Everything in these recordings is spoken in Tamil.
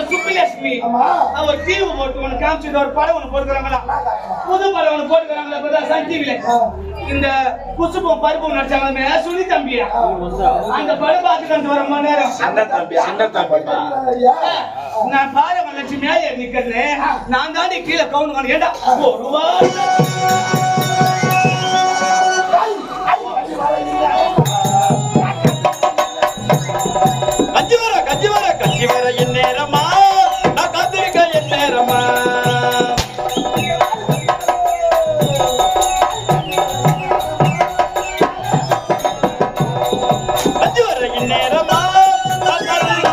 சுப்பிலட்சுமி ஒரு தீவு போட்டு ஒண்ணு காமிச்சு ஒரு படம் ஒண்ணு போட்டுக்கிறாங்களா புது படம் ஒண்ணு போட்டுக்கிறாங்களா சன் டிவில இந்த குசுபம் பருப்பும் நடிச்சாங்க சுனி தம்பியா அந்த படம் பார்த்துட்டு வர மணி நேரம் நான் பாரு லட்சுமியா நிக்கிறது நான் தாண்டி கீழே கவுண்ட் ஏண்டா கஞ்சி வர என் நேரமா நான் காத்திருக்க என் நேரமா கஞ்சி வர என் நேரமா நான் காத்திருக்க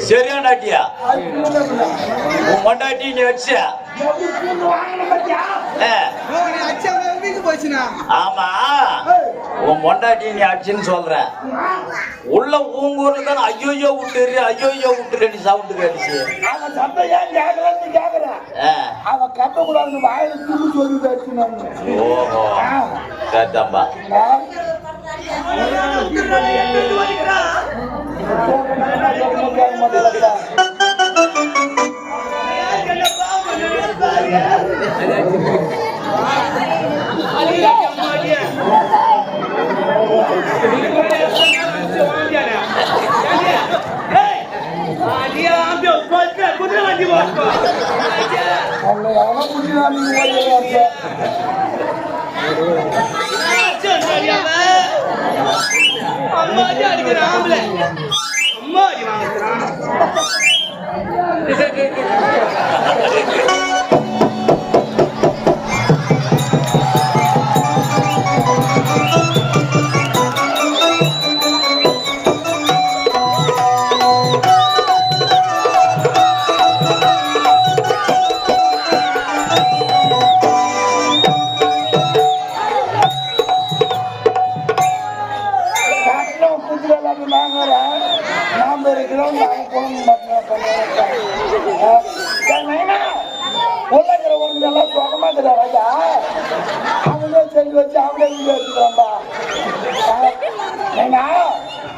சரியானாட்டியா உன் மண்டாட்டி நீ வச்ச ஆமா உன் மொண்டாட்டி நீ அடிச்சுன்னு சொல்ற உள்ள ஊங்கூர்ல தானே ஐயோ விட்டுரு சவுண்டு கேட்டுச்சு ஓஹோ கேட்டாம்பா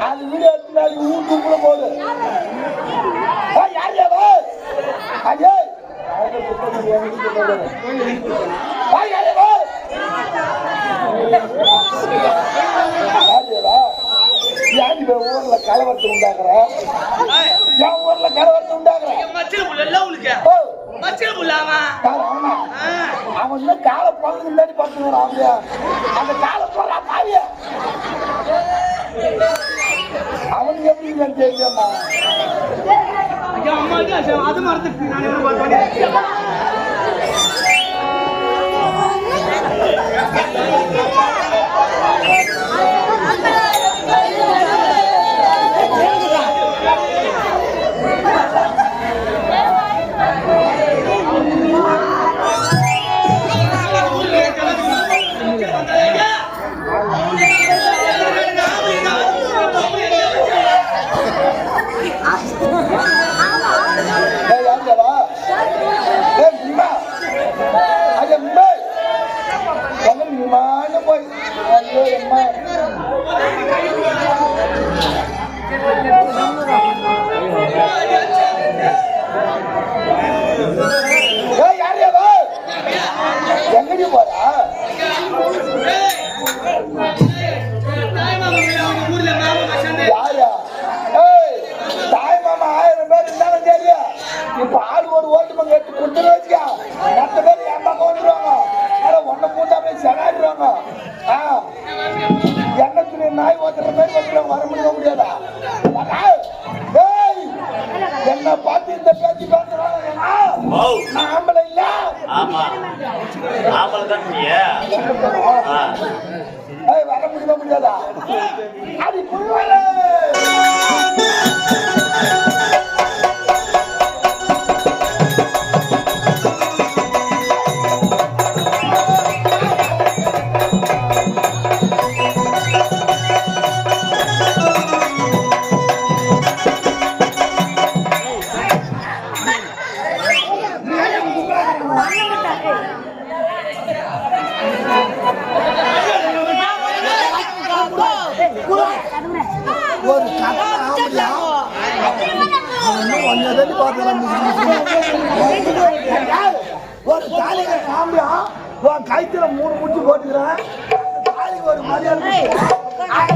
அது வீடியோ யூடியூப்ல போடு ஊர்ல கலவரத்து உண்டாக்குற என் ஊர்ல கலவரத்து உண்டாக்குற அவன் காலை பழகு முன்னாடி பார்த்துக்கிறான் அந்த காலை போடுறா பாவிய அவனுக்கு எப்படி தெரியுமா அது மறந்துட்டு வர முடியாதா? என்ன பார்த்து இந்த பேச்சு பேசுறாங்க. நான் ஆம்பளை இல்ல. ஆமா ஆம்பளை தான் நீ. வர முடியாதா? அது புரியல. ஒரு தாலிக சாம்பியா கைத்துல 3 முடிச்சு போட்டுக்கிறேன். தாலிக்கு ஒரு மரியாதை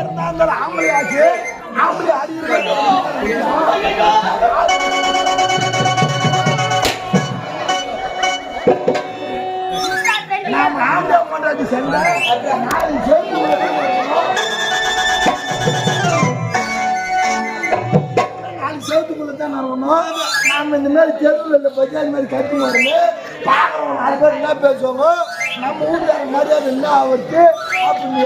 இருந்தாலும் ஆம்பளையாச்சு. ஆம்பளை அடிக்கிறேன். நாம ஆம்பளை பண்றது சென்ற சேவத்துக்குள்ளதான் நாம இந்த மாதிரி தெருவில் பஜாஜ் மாதிரி கட்டி வரணும். பாக்குறவங்க 4 பேர் என்ன பேசுவாங்க, நம்ம ஊருக்கார மரியாதை என்ன அவருக்கு அப்படின்னு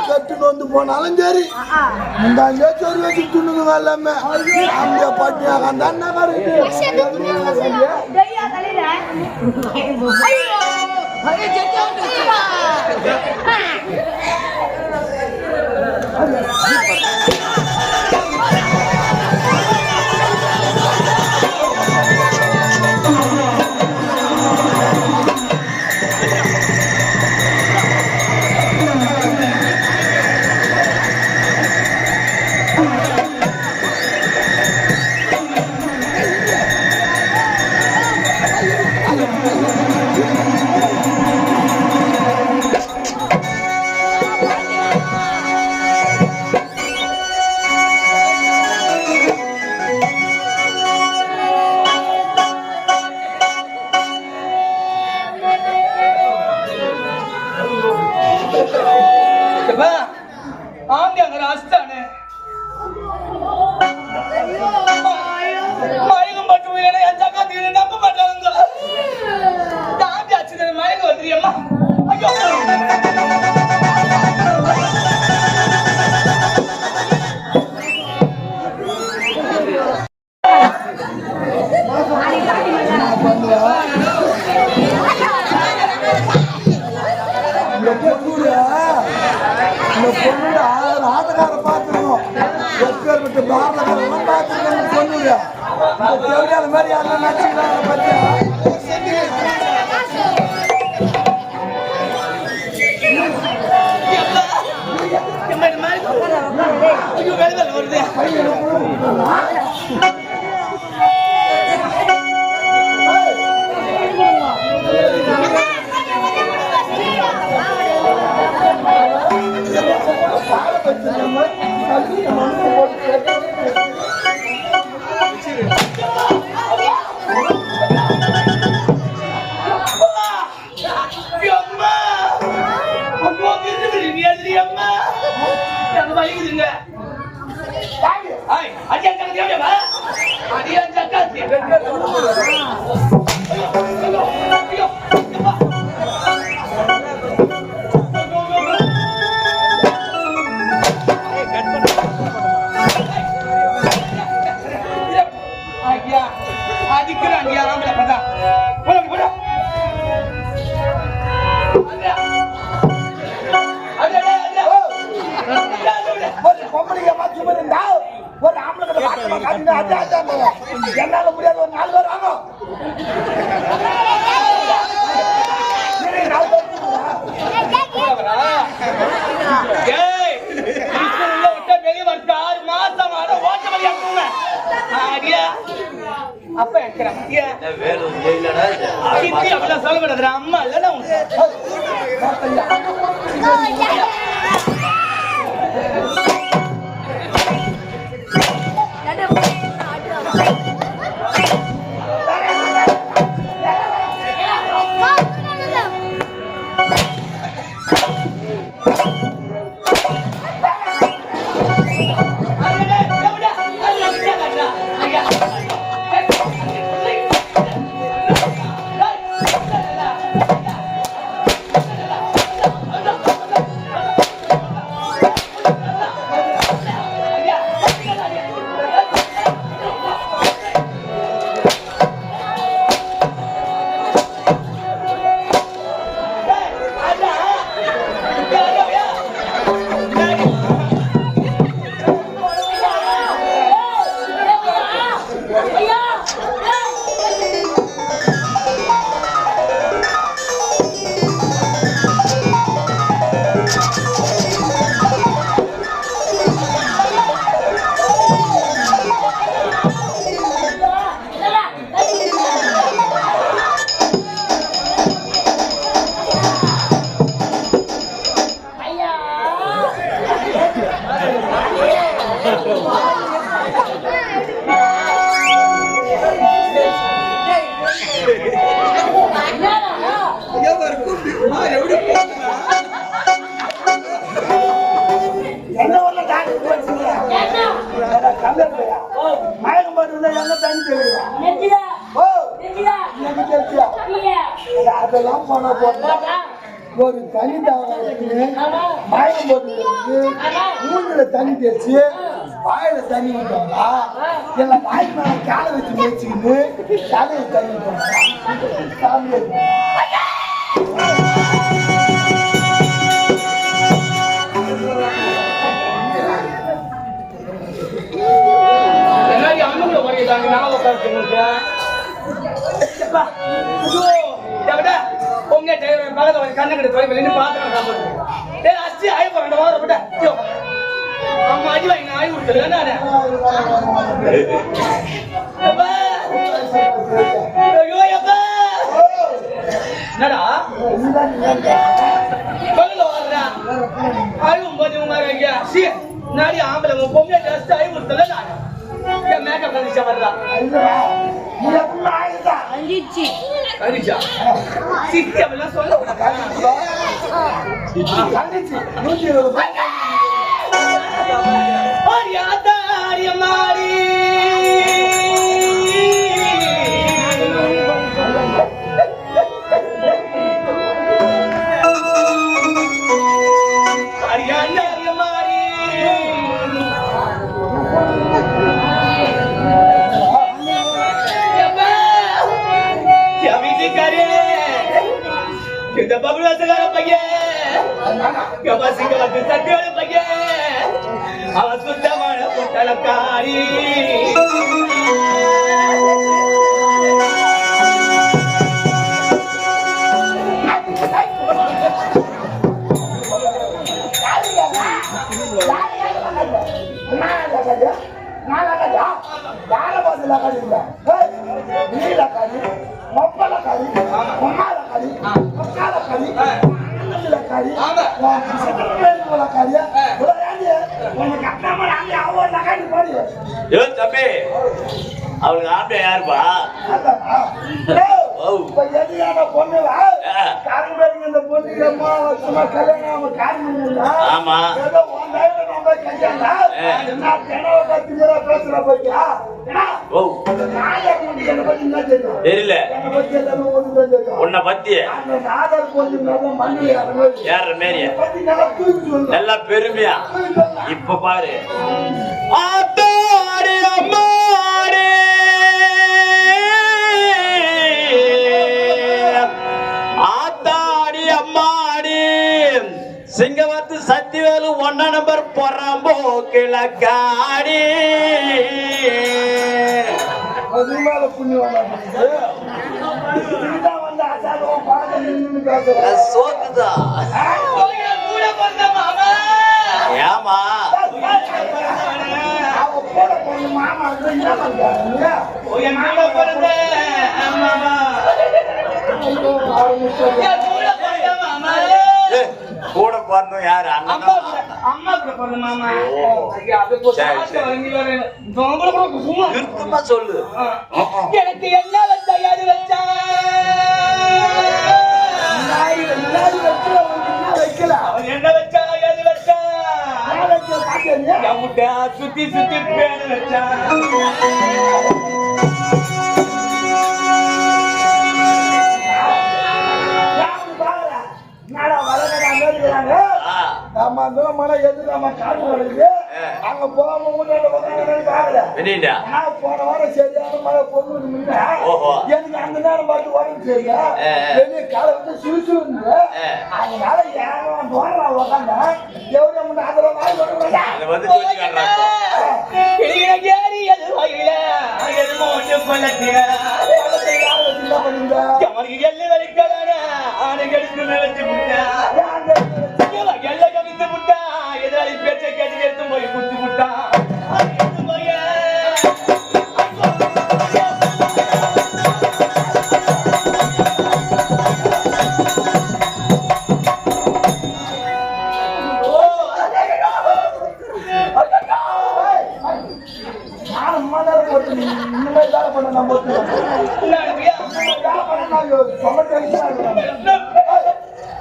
கட்டுன்னு வந்து போனாலும் சரி முந்தாங்க சொரு வச்சு துண்ணுங்க எல்லாமே அப்படியே பட்டியாக அந்த அண்ணாக்காரங்க ஆட்டக்கார பார்த்துருக்கோம். எப்பேற்பட்ட பாரதெல்லாம் பார்த்துருக்கோம். பொண்ணுங்க தேவையான மாதிரி யாரும் நடிச்சுக்கிறாங்க பத்தியா என்னால முடியாது. ஒரு 4 பேர் வாங்க. அப்ப சொல்லக்கூடாது அம்மா இல்ல என்ன வரல தாண்டி போச்சுங்க மயக்கம் போட்டு எங்க தண்ணி தெரியுதா ஓ எனக்கு தெரியா அதெல்லாம் போன போட்டா ஒரு தண்ணி தாவரம் மயக்கம் போட்டு மூஞ்சில தண்ணி தேய்ச்சி வாயில தண்ணி விட்டோம்னா எல்லாம் வாய் மேல காலை வச்சு மேய்ச்சிக்கிட்டு தலையில தண்ணி விட்டோம்னா சாமி என்னடி அண்ணன் பண்ணிட்டாங்க நான் உட்காந்துட்டு உங்க பக்கத்துல வந்து கண்ணு கிட்ட தொலை வெளியே பாத்துட்டு அச்சி ஆய் போறேன் வாரம் விட அம்மா அடி வாங்கி ஆய் விட்டுருக்கேன் நானே ஐயோ அப்பா என்னடா பகல வர்றா ஆயும் போது உங்க சி நாடி ஆம்பளை உன் பொம்மையை ஜாஸ்தி ஆய் விட்டுல நானே என் மேக்கப் கண்டிச்சா வர்றா கண்டிச்சா சித்தி அப்படிலாம் சொல்ல மாறி இந்த பபுலாசகார பையன் கபாசிங்க வந்து சத்தியோட பையன் அவன் சுத்தமான பொட்டலக்காரி தம்பி அவளுக்கு ஆம்பளை யாருப்பா ஆமா தெரியல உன்னை பத்தி ஏற மேரிய நல்லா பெருமையா இப்ப பாரு ஆத்தாடி அம்மாடி சிங்கவத்து சத்திவேலு 1 நம்பர் பொறாம்போ கிழக்காடி சோக்குதா ஏமா கூட பிறந்தோம் யாரு அம்மா கூட பிறந்த மாமா திருத்தமா சொல்லு எனக்கு என்ன வச்சா யாரு வச்சா என்ன வச்சா யாரு வச்சா சுத்தி சுத்தி பேரு வச்சா அங்க போன வாரம் சரியான மழை பொண்ணு எனக்கு அந்த நேரம் பார்த்து உடம்பு சரியா வெளியே காலை வந்து சுசு இருந்தது அதனால ஏன் உட்காந்த எவ்வளவு அதெல்லாம் எதுவும் ஒன்று கொள்ளட்டியா அவனுக்கு எல்லை வலிக்கலான ஆணுக்கு வச்சு விட்டா எல்லை கவித்து விட்டா எதிராளி பேச்சை கேட்டு எடுத்து போய் குடிச்சு விட்டா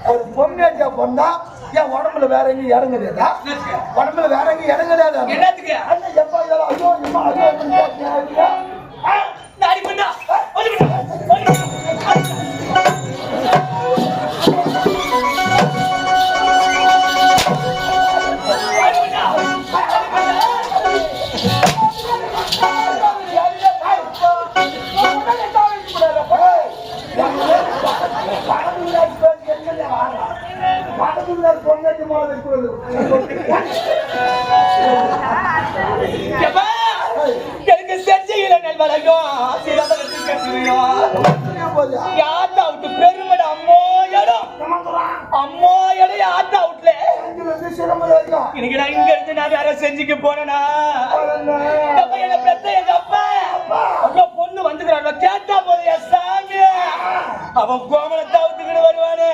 ஒரு பொண்ணு பொண்ணா என் உடம்புல வேற எங்க இறங்குதா உடம்புல வேற எங்க இறங்குதா என்னத்துக்கு எப்ப ஐயோ இம்மா ஐயோ தாடி பண்ணா எனக்கு செஞ்சையில நெல் வளையும் யாத்தா விட்டு பெருமட அம்மோ இடம் யாத்தா விட்டுல இன்னைக்கு நான் இங்க இருந்து நான் வேற செஞ்சுக்கு போனேனா என்ன பெத்த எங்க அப்பா அவ்வளோ பொண்ணு வந்துக்கிறான் கேட்டா போதும் என் சாமி அவன் கோமலத்தை அவுத்துக்கிட்டு வருவானு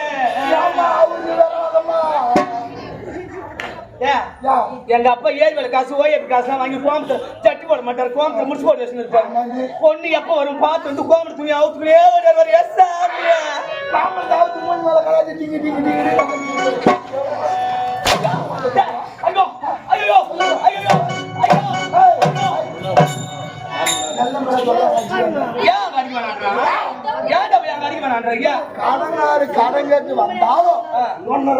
எங்க அப்பா ஏழு காசு ஓஏபி காசு வாங்கி கோமத்தை சட்டி போட மாட்டாரு கோமத்தை முடிச்சு போட்டு வச்சுருப்பாரு பொண்ணு எப்ப வரும் பார்த்து வந்து கோமத்தை துணி அவுத்துக்கிட்டே வருவாரு ஐயோ ஐயோ ஐயோ கடன் கேட்டு வந்தாலும்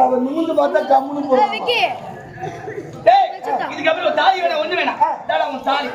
அவன் நிமிந்து பார்த்தா கம்முன்னு போடுவான். இதுக்கப்புறம் தாலி வேணாம் ஒண்ணு வேணாம் தாலி